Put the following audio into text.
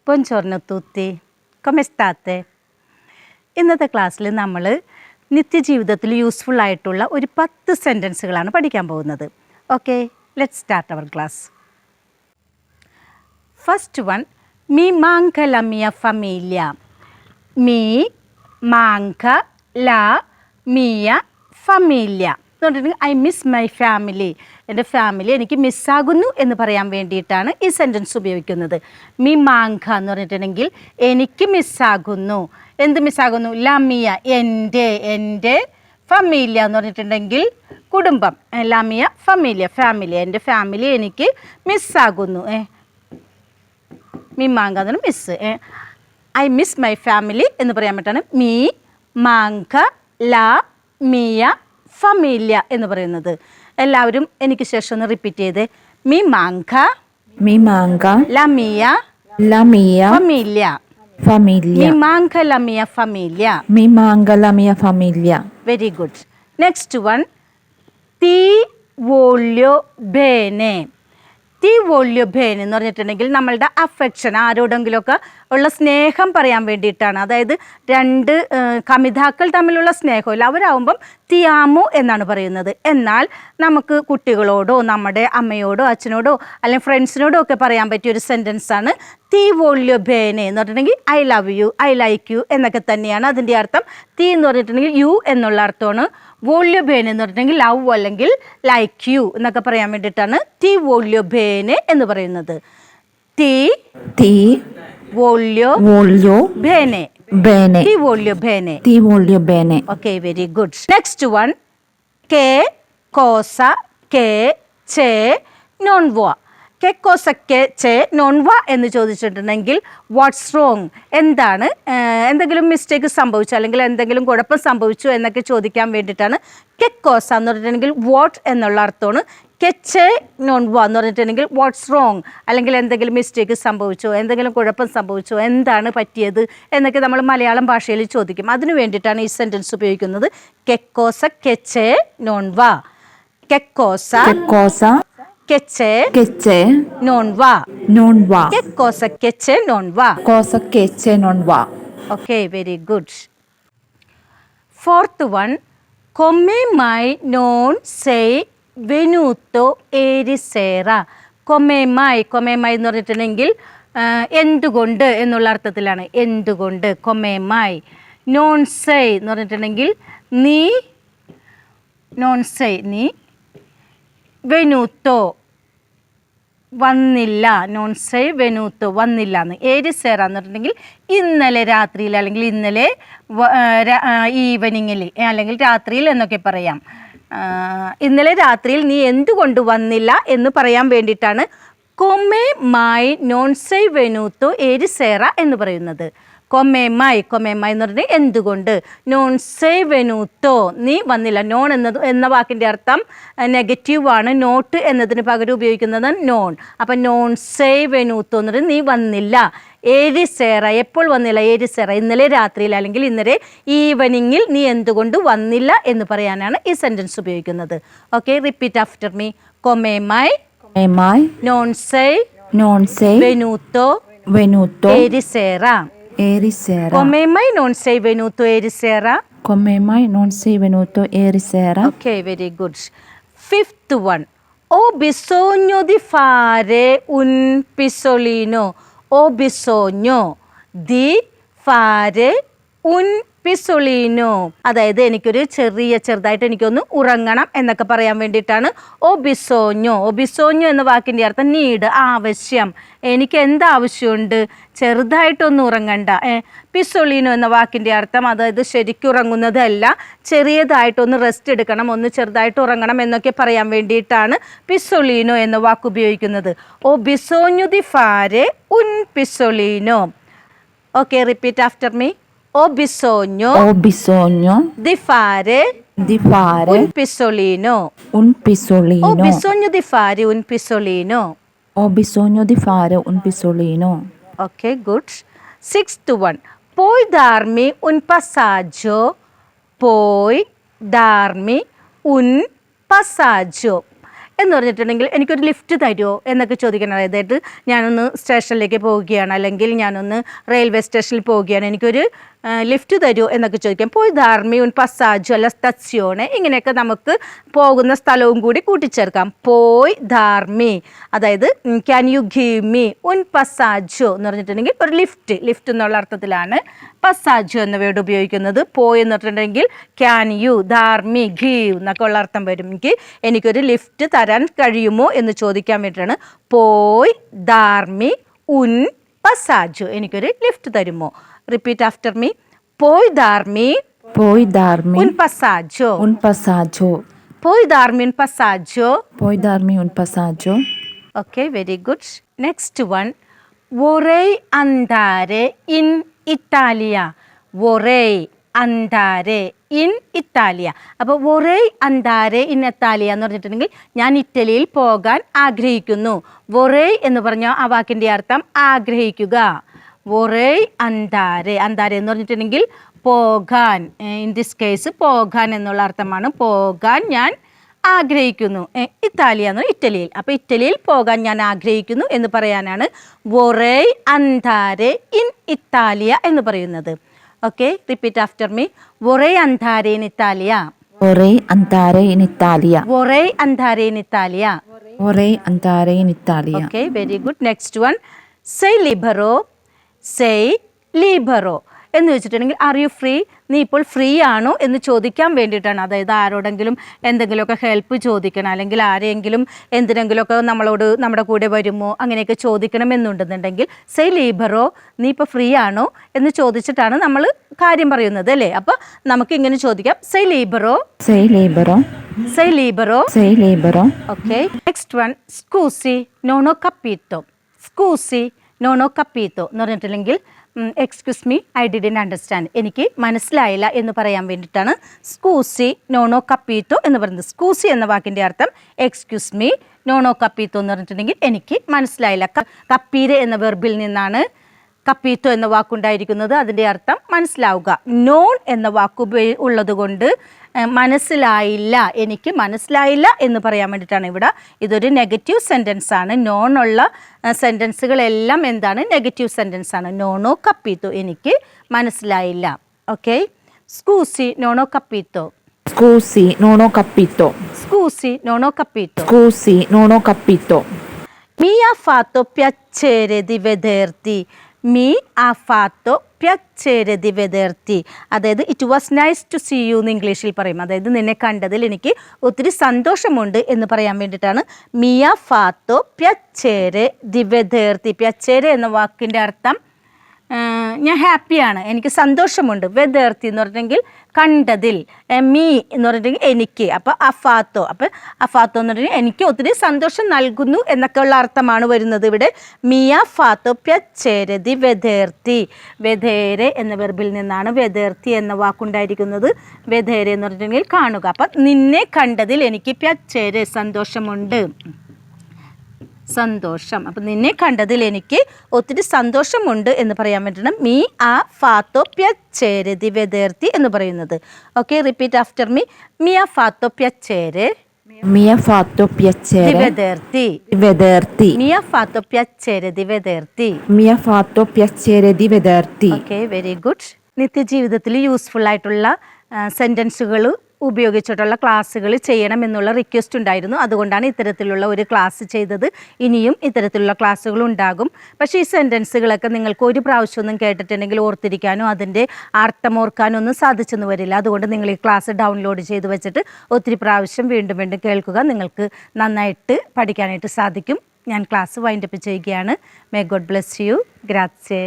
Buongiorno tutti, come state? ഇന്നത്തെ ക്ലാസ്സിൽ നമ്മൾ നിത്യജീവിതത്തിൽ യൂസ്ഫുൾ ആയിട്ടുള്ള ഒരു 10 സെൻറ്റൻസുകളാണ് പഠിക്കാൻ പോകുന്നത്. Okay, let's start our class. First one, mi manca la mia famiglia. Mi manca la mia famiglia. I miss my family. എൻ്റെ ഫാമിലി എനിക്ക് മിസ്സാകുന്നു എന്ന് പറയാൻ വേണ്ടിയിട്ടാണ് ഈ സെൻറ്റൻസ് ഉപയോഗിക്കുന്നത്. മി മാങ്ക എന്ന് പറഞ്ഞിട്ടുണ്ടെങ്കിൽ എനിക്ക് മിസ്സാകുന്നു. എന്ത് മിസ്സാകുന്നു? ലാമിയ എൻ്റെ ഫമീലിയ എന്ന് പറഞ്ഞിട്ടുണ്ടെങ്കിൽ കുടുംബം. ലാമിയ ഫമീലിയ ഫാമിലി, എൻ്റെ ഫാമിലി എനിക്ക് മിസ്സാകുന്നു. മി മാങ്ക എന്ന് പറഞ്ഞാൽ miss. I miss my family എന്ന് പറയാൻ പറ്റാണ് മീ മാങ്ക ലാ മിയ ഫമീലിയ എന്ന് പറയുന്നത്. എല്ലാവരും എനിക്ക് ശേഷം ഒന്ന് റിപ്പീറ്റ് ചെയ്തേ. മി മാങ്ക ലാ Miya ഫമീലിയ. Mi manca la mia famiglia. Mi manca la mia famiglia. Very good. Next one. Ti voglio bene. തി വോള്യോ ബേൻ എന്ന് പറഞ്ഞിട്ടുണ്ടെങ്കിൽ നമ്മളുടെ അഫെക്ഷൻ, ആരോടെങ്കിലുമൊക്കെ ഉള്ള സ്നേഹം പറയാൻ വേണ്ടിയിട്ടാണ്. അതായത് രണ്ട് കമിതാക്കൾ തമ്മിലുള്ള സ്നേഹമില്ല, അവരാകുമ്പം തിയാമോ എന്നാണ് പറയുന്നത്. എന്നാൽ നമുക്ക് കുട്ടികളോടോ നമ്മുടെ അമ്മയോടോ അച്ഛനോടോ അല്ലെങ്കിൽ ഫ്രണ്ട്സിനോടോ ഒക്കെ പറയാൻ പറ്റിയ ഒരു സെൻറ്റൻസാണ് തി വോള്യോ ബേനെ എന്ന് പറഞ്ഞിട്ടുണ്ടെങ്കിൽ I love you, I like you എന്നൊക്കെ തന്നെയാണ് അതിൻ്റെ അർത്ഥം. തി എന്ന് പറഞ്ഞിട്ടുണ്ടെങ്കിൽ യു എന്നുള്ള അർത്ഥമാണ്. വോള്യോ ബേൻ എന്ന് പറഞ്ഞിട്ടുണ്ടെങ്കിൽ ലവ് അല്ലെങ്കിൽ ലൈക്ക് യു എന്നൊക്കെ പറയാൻ വേണ്ടിയിട്ടാണ് തി വോള്യോ ബേനെ എന്ന് പറയുന്നത്. തി വോള്യോ ബേനെ. Ti voglio bene. Ti voglio bene. Okay, very good. Next one. Che cosa che c'è non va. Che cosa che c'è non va എന്ന് ചോദിച്ചിട്ടുണ്ടെങ്കിൽ വാട്ട്സ് റോങ്, എന്താണ് എന്തെങ്കിലും മിസ്റ്റേക്ക് സംഭവിച്ചു അല്ലെങ്കിൽ എന്തെങ്കിലും കുഴപ്പം സംഭവിച്ചു എന്നൊക്കെ ചോദിക്കാൻ വേണ്ടിയിട്ടാണ് കെ കോസ എന്ന് പറഞ്ഞിട്ടുണ്ടെങ്കിൽ വാട്ട് എന്നുള്ള അർത്ഥമാണ്. കെച്ചെ നോൺ വാ എന്ന് പറഞ്ഞിട്ടുണ്ടെങ്കിൽ വാട്ട്സ് റോങ്, അല്ലെങ്കിൽ എന്തെങ്കിലും മിസ്റ്റേക്ക് സംഭവിച്ചോ, എന്തെങ്കിലും കുഴപ്പം സംഭവിച്ചോ, എന്താണ് പറ്റിയത് എന്നൊക്കെ നമ്മൾ മലയാളം ഭാഷയിൽ ചോദിക്കും. അതിനു വേണ്ടിയിട്ടാണ് ഈ സെൻറ്റൻസ് ഉപയോഗിക്കുന്നത്. കെക്കോസ കെച്ചെ നോൺ വാ. കെക്കോസ che non va. Che cosa che c'è non va. Cosa che c'è non va. Okay, very good. Fourth one, come mai non sei venuto ieri sera. Come mai എന്ന് പറഞ്ഞിട്ടുണ്ടെങ്കിൽ എന്തുകൊണ്ട് എന്നുള്ള അർത്ഥത്തിലാണ്. എന്തുകൊണ്ട്, come mai. Non sei എന്ന് പറഞ്ഞിട്ടുണ്ടെങ്കിൽ നീ, non sei നീ, വെനൂത്തോ വന്നില്ല. നോൺ സേ വെനൂത്തോ വന്നില്ല എന്ന്. ഏരി സേറ എന്ന് പറഞ്ഞിട്ടുണ്ടെങ്കിൽ ഇന്നലെ രാത്രിയിൽ അല്ലെങ്കിൽ ഇന്നലെ ഈവനിങ്ങിൽ അല്ലെങ്കിൽ രാത്രിയിൽ എന്നൊക്കെ പറയാം. ഇന്നലെ രാത്രിയിൽ നീ എന്തുകൊണ്ട് വന്നില്ല എന്ന് പറയാൻ വേണ്ടിയിട്ടാണ് കൊമേ മായി നോൺ സേ വെനൂത്തോ ഏരി സേറ എന്ന് പറയുന്നത്. കൊമേമായി എന്ന് പറഞ്ഞാൽ എന്തുകൊണ്ട്. നോൺ സേ വെനൂത്തോ നീ വന്നില്ല. നോൺ എന്ന വാക്കിൻ്റെ അർത്ഥം നെഗറ്റീവാണ്. നോട്ട് എന്നതിന് പകരം ഉപയോഗിക്കുന്നത് നോൺ. അപ്പം നോൺ സേ വെനൂത്തോ എന്ന് പറഞ്ഞാൽ നീ വന്നില്ല. ഏരി സേറ എപ്പോൾ വന്നില്ല. ഏരി സേറ ഇന്നലെ രാത്രിയിൽ അല്ലെങ്കിൽ ഇന്നലെ ഈവനിങ്ങിൽ നീ എന്തുകൊണ്ട് വന്നില്ല എന്ന് പറയാനാണ് ഈ സെൻറ്റൻസ് ഉപയോഗിക്കുന്നത്. Okay, repeat after me. കൊമേമായി നോൺ സേ വെനൂത്തോ ഏരി സേറ. Come mai non sei venuto ieri sera? Come mai non sei venuto ieri sera? Okay, very good. Fifth one. Ho bisogno di fare un pisolino. Ho bisogno di fare un പിസൊളീനോ. അതായത് എനിക്കൊരു ചെറുതായിട്ട് എനിക്കൊന്ന് ഉറങ്ങണം എന്നൊക്കെ പറയാൻ വേണ്ടിയിട്ടാണ് ഒബിസോഞ്ഞോ. ഒബിസോഞ്ഞോ എന്ന വാക്കിൻ്റെ അർത്ഥം നീഡ്, ആവശ്യം. എനിക്ക് എന്താവശ്യമുണ്ട്? ചെറുതായിട്ടൊന്നും ഉറങ്ങണ്ട. പിസൊളീനോ എന്ന വാക്കിൻ്റെ അർത്ഥം അതായത് ശരിക്കും ഉറങ്ങുന്നതല്ല, ചെറിയതായിട്ടൊന്ന് റെസ്റ്റ് എടുക്കണം, ഒന്ന് ചെറുതായിട്ട് ഉറങ്ങണം എന്നൊക്കെ പറയാൻ വേണ്ടിയിട്ടാണ് പിസൊളീനോ എന്ന വാക്ക് ഉപയോഗിക്കുന്നത്. ഓ ബിസോഞ്ഞു ദി ഫാരെ ഉൻ പിസൊളീനോ. Okay, repeat after me. Ho bisogno di fare un pisolino. Ho bisogno di fare un pisolino. Ho bisogno di fare un pisolino. Okay, good. Sixth one. Puoi darmi un passaggio. Puoi darmi un passaggio. എന്ന് പറഞ്ഞിട്ടുണ്ടെങ്കിൽ എനിക്കൊരു lift തരുമോ എന്നൊക്കെ ചോദിക്കണം. അതായത് ഞാനൊന്ന് സ്റ്റേഷനിലേക്ക് പോവുകയാണ്, അല്ലെങ്കിൽ ഞാനൊന്ന് റെയിൽവേ സ്റ്റേഷനിൽ പോവുകയാണ്, എനിക്കൊരു ലിഫ്റ്റ് തരുമോ എന്നൊക്കെ ചോദിക്കാം. പോയി ധാർമി ഉൻ പസാജോ അല്ല സ്റ്റസ്യോണെ, ഇങ്ങനെയൊക്കെ നമുക്ക് പോകുന്ന സ്ഥലവും കൂടി കൂട്ടിച്ചേർക്കാം. പോയി ധാർമി, അതായത് ക്യാൻ യു ഗീവ് മീ ഉൻ പസാജോ എന്ന് പറഞ്ഞിട്ടുണ്ടെങ്കിൽ ഒരു ലിഫ്റ്റ് എന്നുള്ള അർത്ഥത്തിലാണ് പസാജോ എന്ന വേർഡ് ഉപയോഗിക്കുന്നത്. പോയി എന്ന് പറഞ്ഞിട്ടുണ്ടെങ്കിൽ ക്യാൻ യു, ധാർമി, ഗീവ് എന്നൊക്കെ ഉള്ള അർത്ഥം വരും. എനിക്കൊരു ലിഫ്റ്റ് തരാൻ കഴിയുമോ എന്ന് ചോദിക്കാൻ വേണ്ടിയിട്ടാണ് പോയി ധാർമി ഉൻ പസാജോ, എനിക്കൊരു ലിഫ്റ്റ് തരുമോ. Repeat after me. പോയി ധാർമി ഉൻ പസാജോ. പോയി ധാർമി ഉൻ പസാജോ. Poi darmi un passaggio. Okay, very good. Next one. Vorrei andare in Italia. Vorrei andare in Italia. അപ്പോൾ vorrei andare in Italia എന്ന് പറഞ്ഞിട്ടുണ്ടെങ്കിൽ ഞാൻ ഇറ്റലിയിൽ പോകാൻ ആഗ്രഹിക്കുന്നു. vorrei എന്ന് പറഞ്ഞാൽ ആ വാക്കിൻ്റെ അർത്ഥം ആഗ്രഹിക്കുക. vorrei andare എന്ന് പറഞ്ഞിട്ടുണ്ടെങ്കിൽ പോകാൻ. ഇൻ ദിസ് കേസ് പോകാൻ എന്നുള്ള അർത്ഥമാണ്. പോകാൻ ഞാൻ ആഗ്രഹിക്കുന്നു. ഇറ്റാലിയ എന്ന് പറഞ്ഞാൽ ഇറ്റലിയിൽ. അപ്പോൾ ഇറ്റലിയിൽ പോകാൻ ഞാൻ ആഗ്രഹിക്കുന്നു എന്ന് പറയാനാണ് vorrei andare in Italia എന്ന് പറയുന്നത്. Okay, repeat after me. vorrei andare in Italia. Vorrei andare in Italia. vorrei andare in Italia. Vorrei andare in Italia. Okay, very good. Next one. Sei libero എന്ന് വെച്ചിട്ടുണ്ടെങ്കിൽ are you free, നീ ഇപ്പോൾ free ആണോ എന്ന് ചോദിക്കാൻ വേണ്ടിയിട്ടാണ്. അതായത് ആരോടെങ്കിലും എന്തെങ്കിലുമൊക്കെ ഹെൽപ്പ് ചോദിക്കണം, അല്ലെങ്കിൽ ആരെങ്കിലും എന്തിനെങ്കിലുമൊക്കെ നമ്മുടെ കൂടെ വരുമോ അങ്ങനെയൊക്കെ ചോദിക്കണം എന്നുണ്ടെന്നുണ്ടെങ്കിൽ സെയ് ലീബറോ, നീ ഇപ്പോൾ ഫ്രീ ആണോ എന്ന് ചോദിച്ചിട്ടാണ് നമ്മൾ കാര്യം പറയുന്നത് അല്ലേ. അപ്പോൾ നമുക്ക് ഇങ്ങനെ ചോദിക്കാം, സെയ് ലീബറോ. Okay, next one. സ്കൂസി നോണോ കപ്പീത്തോ. സ്കൂസി നോണോ കപ്പീത്തോ എന്ന് പറഞ്ഞിട്ടുണ്ടെങ്കിൽ excuse me, I didn't understand, എനിക്ക് മനസ്സിലായില്ല എന്ന് പറയാൻ വേണ്ടിയിട്ടാണ് സ്കൂസി നോണോ കപ്പീത്തോ എന്ന് പറയുന്നത്. സ്കൂസി എന്ന വാക്കിൻ്റെ അർത്ഥം എക്സ്ക്യൂസ് മീ, നോണോ കപ്പീത്തോ എന്ന് പറഞ്ഞിട്ടുണ്ടെങ്കിൽ എനിക്ക് മനസ്സിലായില്ല. കപ്പീരെ എന്ന വെർബിൽ നിന്നാണ് കപ്പീത്തോ എന്ന വാക്കുണ്ടായിരിക്കുന്നത്. അതിൻ്റെ അർത്ഥം മനസ്സിലാവുക. നോൺ എന്ന വാക്ക് ഉള്ളത് കൊണ്ട് മനസ്സിലായില്ല, എനിക്ക് മനസ്സിലായില്ല എന്ന് പറയാൻ വേണ്ടിയിട്ടാണ് ഇവിടെ. ഇതൊരു നെഗറ്റീവ് സെൻറ്റൻസ് ആണ്. നോൺ ഉള്ള സെൻറ്റൻസുകളെല്ലാം എന്താണ്? നെഗറ്റീവ് സെൻറ്റൻസ് ആണ്. നോണോ കപ്പീത്തോ, എനിക്ക് മനസ്സിലായില്ല. ഓക്കെ, സ്കൂസി നോണോ കപ്പീത്തോ. Scusi, non ho capito. Scusi, non ho capito. Scusi, non ho capito. Mi ha fatto piacere di vederti. Mi ha fatto piacere di vederti. അതായത് it was nice to see you എന്ന് ഇംഗ്ലീഷിൽ പറയും. അതായത് നിന്നെ കണ്ടതിൽ എനിക്ക് ഒത്തിരി സന്തോഷമുണ്ട് എന്ന് പറയാൻ വേണ്ടിയിട്ടാണ് mi ha fatto piacere di vederti. piacere എന്ന വാക്കിൻ്റെ അർത്ഥം ഞാൻ ഹാപ്പിയാണ്, എനിക്ക് സന്തോഷമുണ്ട്. വെദേർത്തി എന്ന് പറഞ്ഞിട്ടുണ്ടെങ്കിൽ കണ്ടതിൽ, മീ എന്ന് പറഞ്ഞിട്ടുണ്ടെങ്കിൽ എനിക്ക്. അപ്പോൾ അഫാത്തോ, അപ്പോൾ അഫാത്തോ എന്ന് പറഞ്ഞിട്ടുണ്ടെങ്കിൽ എനിക്ക് ഒത്തിരി സന്തോഷം നൽകുന്നു എന്നൊക്കെയുള്ള അർത്ഥമാണ് വരുന്നത് ഇവിടെ. മിയ ഫാത്തോ പ്യച്ചേരെ ദി വെദേർത്തി. വെദേരെ എന്ന വെർബിൽ നിന്നാണ് വെദേർത്തി എന്ന വാക്കുണ്ടായിരിക്കുന്നത്. വെദേരെ എന്ന് പറഞ്ഞിട്ടുണ്ടെങ്കിൽ കാണുക. അപ്പം നിന്നെ കണ്ടതിൽ എനിക്ക് പ്യച്ചേരെ സന്തോഷമുണ്ട്, സന്തോഷം. അപ്പം നിന്നെ കണ്ടതിൽ എനിക്ക് ഒത്തിരി സന്തോഷമുണ്ട് എന്ന് പറയാൻ വേണ്ടിയിട്ടാണ് മീ ആ ഫാത്തോ പ്യച്ചേരെ ദി വെദേർത്തി എന്ന് പറയുന്നത്. Okay, repeat after me. മി ആ ഫാത്തോ പ്യച്ചേരെ Mi ha fatto piacere di vederti. Mi ha fatto piacere di vederti. Mi ha fatto piacere di vederti. Okay, very good. നിത്യജീവിതത്തിൽ യൂസ്ഫുൾ ആയിട്ടുള്ള സെൻറ്റൻസുകൾ ഉപയോഗിച്ചിട്ടുള്ള ക്ലാസ്സുകൾ ചെയ്യണം എന്നുള്ള റിക്വസ്റ്റ് ഉണ്ടായിരുന്നു. അതുകൊണ്ടാണ് ഇത്തരത്തിലുള്ള ഒരു ക്ലാസ് ചെയ്തത്. ഇനിയും ഇത്തരത്തിലുള്ള ക്ലാസ്സുകൾ ഉണ്ടാകും. പക്ഷേ ഈ സെൻറ്റൻസുകളൊക്കെ നിങ്ങൾക്ക് ഒരു പ്രാവശ്യമൊന്നും കേട്ടിട്ടുണ്ടെങ്കിൽ ഓർത്തിരിക്കാനോ അതിൻ്റെ അർത്ഥം ഓർക്കാനോ ഒന്നും സാധിച്ചെന്ന് വരില്ല. അതുകൊണ്ട് നിങ്ങൾ ഈ ക്ലാസ് ഡൗൺലോഡ് ചെയ്ത് വെച്ചിട്ട് ഒത്തിരി പ്രാവശ്യം വീണ്ടും വീണ്ടും കേൾക്കുക. നിങ്ങൾക്ക് നന്നായിട്ട് പഠിക്കാനായിട്ട് സാധിക്കും. ഞാൻ ക്ലാസ് വൈൻഡപ്പ് ചെയ്യുകയാണ്. May God bless you. ഗ്രാറ്റ്സേ.